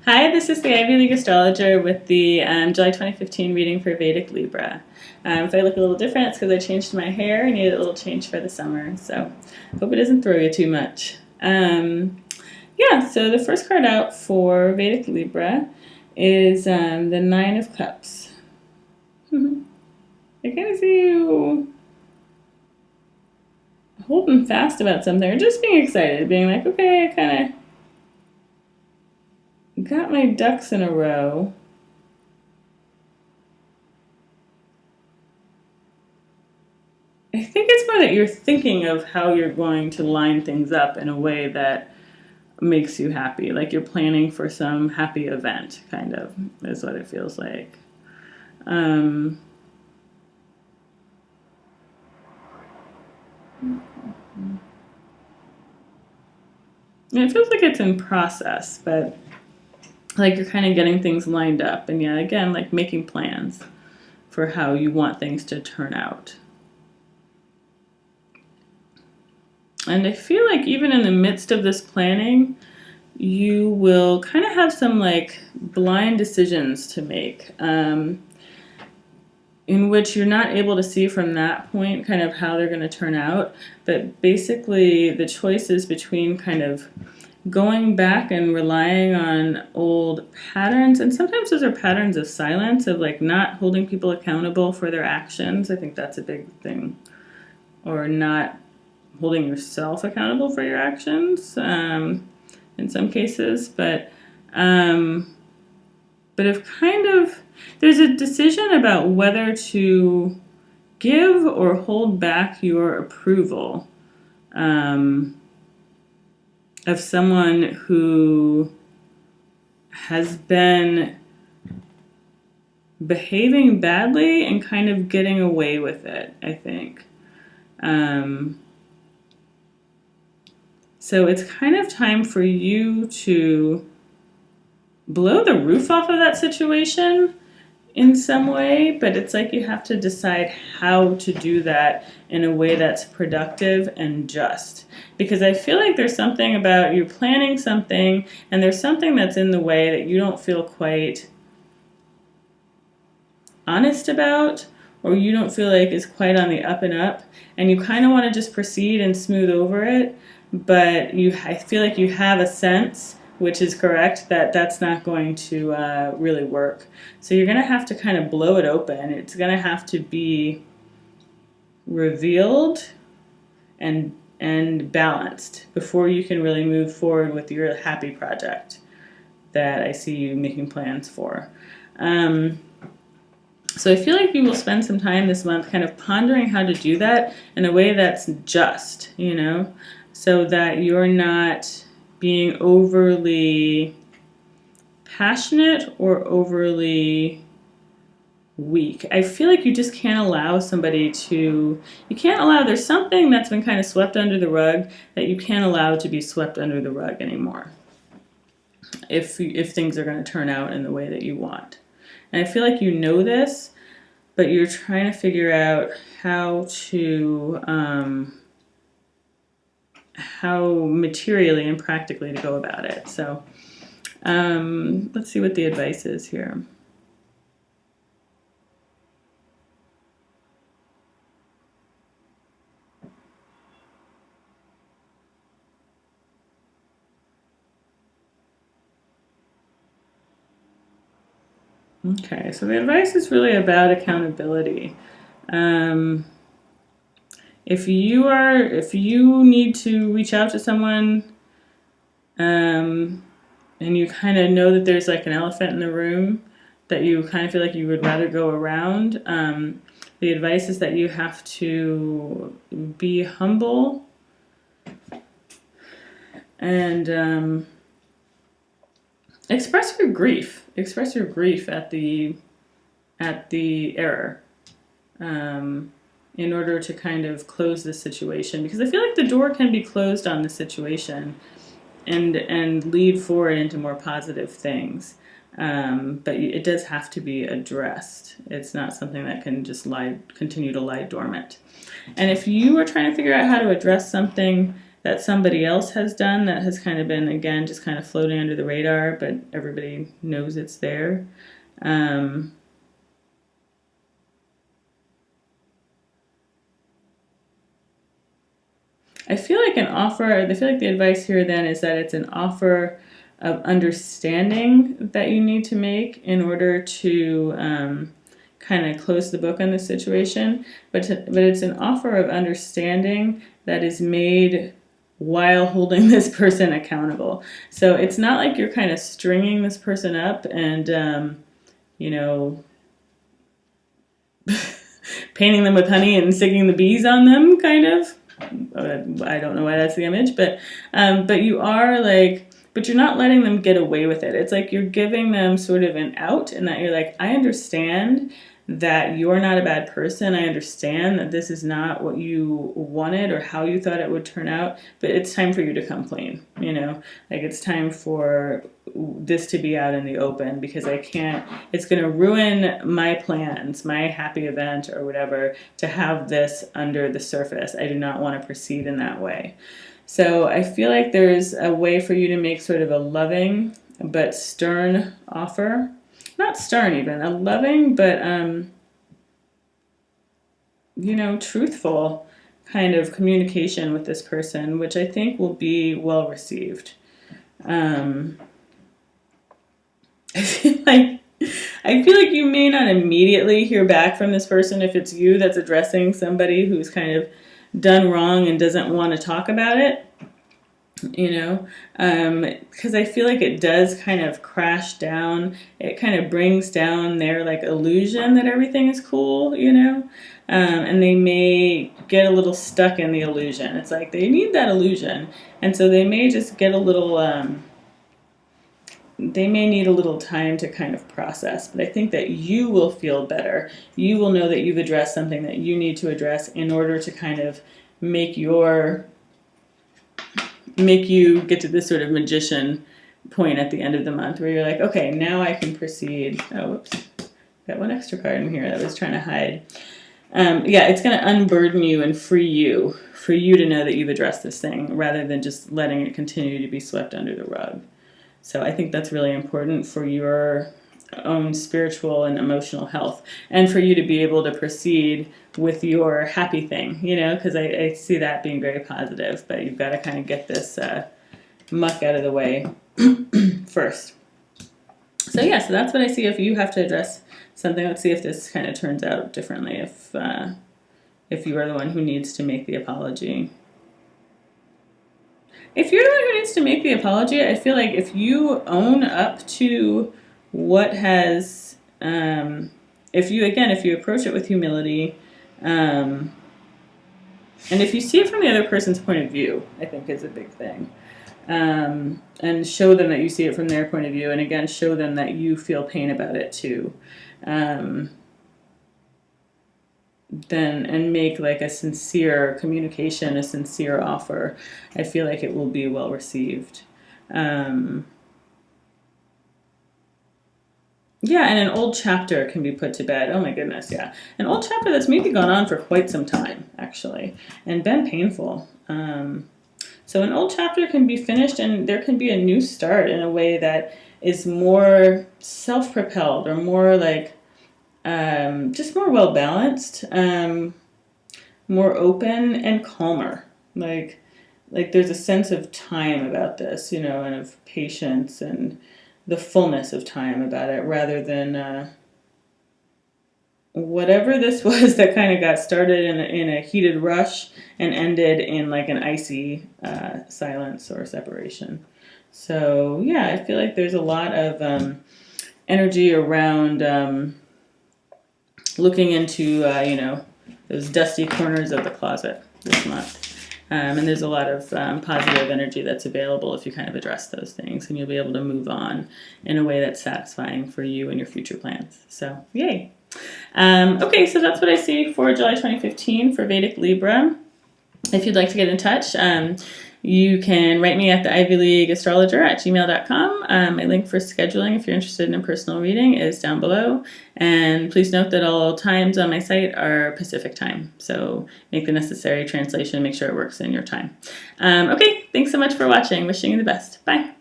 Hi, this is the Ivy League astrologer with the July 2015 reading for Vedic Libra. If I look a little different, it's because I changed my hair and needed a little change for the summer, so hope it doesn't throw you too much. So the first card out for Vedic Libra is the Nine of Cups. I kind of see you holding fast about something or just being excited, being like, okay, I kind of got my ducks in a row. I think it's more that you're thinking of how you're going to line things up in a way that makes you happy. Like you're planning for some happy event, kind of, is what it feels like. It feels like it's in process, but like you're kind of getting things lined up. And yeah, again, like making plans for how you want things to turn out. And I feel like even in the midst of this planning, you will kind of have some like blind decisions to make in which you're not able to see from that point kind of how they're going to turn out. But basically the choice is between kind of going back and relying on old patterns, and sometimes those are patterns of silence, of like not holding people accountable for their actions. I think that's a big thing. Or not holding yourself accountable for your actions in some cases, but if kind of there's a decision about whether to give or hold back your approval of someone who has been behaving badly and kind of getting away with it, I think. So it's kind of time for you to blow the roof off of that situation in some way, but it's like you have to decide how to do that in a way that's productive and just. Because I feel like there's something about you planning something and there's something that's in the way that you don't feel quite honest about, or you don't feel like is quite on the up and up, and you kind of want to just proceed and smooth over it, but I feel like you have a sense, which is correct, that that's not going to really work. So you're going to have to kind of blow it open. It's going to have to be revealed and balanced before you can really move forward with your happy project that I see you making plans for. So I feel like you will spend some time this month kind of pondering how to do that in a way that's just, so that you're not being overly passionate or overly weak. I feel like you just can't allow there's something that's been kind of swept under the rug that you can't allow to be swept under the rug anymore if things are going to turn out in the way that you want. And I feel like you know this, but you're trying to figure out how materially and practically to go about it. So let's see what the advice is here. Okay, so the advice is really about accountability. If you need to reach out to someone, and you kind of know that there's like an elephant in the room that you kind of feel like you would rather go around, the advice is that you have to be humble and express your grief. Express your grief at the error. In order to kind of close this situation, because I feel like the door can be closed on the situation and lead forward into more positive things, but it does have to be addressed. It's not something that can just continue to lie dormant. And if you are trying to figure out how to address something that somebody else has done that has kind of been, again, just kind of floating under the radar, but everybody knows it's there. I feel like the advice here then is that it's an offer of understanding that you need to make in order to kind of close the book on the situation. But it's an offer of understanding that is made while holding this person accountable. So it's not like you're kind of stringing this person up and, painting them with honey and sticking the bees on them, kind of. I don't know why that's the image, but you are like, but you're not letting them get away with it. It's like you're giving them sort of an out, and that you're like, I understand that you're not a bad person. I understand that this is not what you wanted or how you thought it would turn out, but it's time for you to come clean, like it's time for this to be out in the open, because it's going to ruin my plans, my happy event or whatever, to have this under the surface. I do not want to proceed in that way. So I feel like there's a way for you to make sort of a loving but stern offer. Not stern even, a loving but, truthful kind of communication with this person, which I think will be well received. I feel like you may not immediately hear back from this person if it's you that's addressing somebody who's kind of done wrong and doesn't want to talk about it. Because I feel like it does kind of crash down. It kind of brings down their like illusion that everything is cool, and they may get a little stuck in the illusion. It's like they need that illusion, and so they may just get a little. They may need a little time to kind of process, but I think that you will feel better. You will know that you've addressed something that you need to address in order to kind of make you get to this sort of magician point at the end of the month where you're like, okay, now I can proceed. Oh, whoops. Got one extra card in here that I was trying to hide. It's going to unburden you and free you to know that you've addressed this thing rather than just letting it continue to be swept under the rug. So I think that's really important for your own spiritual and emotional health, and for you to be able to proceed with your happy thing, because I see that being very positive, but you've got to kind of get this muck out of the way first. So so that's what I see if you have to address something. Let's see if this kind of turns out differently if you are the one who needs to make the apology. If you're the one who needs to make the apology, I feel like if you own up to what has, if you approach it with humility, and if you see it from the other person's point of view, I think is a big thing. And show them that you see it from their point of view, and again, show them that you feel pain about it too. And make like a sincere communication, a sincere offer. I feel like it will be well received. And an old chapter can be put to bed. Oh my goodness, yeah. An old chapter that's maybe gone on for quite some time, actually, and been painful. So an old chapter can be finished, and there can be a new start in a way that is more self-propelled, or more like just more well-balanced, more open and calmer. Like there's a sense of time about this, and of patience and the fullness of time about it, rather than whatever this was that kind of got started in a heated rush and ended in like an icy silence or separation. So I feel like there's a lot of energy around looking into, those dusty corners of the closet this month. And there's a lot of positive energy that's available if you kind of address those things, and you'll be able to move on in a way that's satisfying for you and your future plans. So, yay. Okay, so that's what I see for July 2015 for Vedic Libra. If you'd like to get in touch, You can write me at the Ivy League Astrologer at gmail.com. My link for scheduling, if you're interested in a personal reading, is down below. And please note that all times on my site are Pacific time. So make the necessary translation, make sure it works in your time. Okay, thanks so much for watching. Wishing you the best. Bye.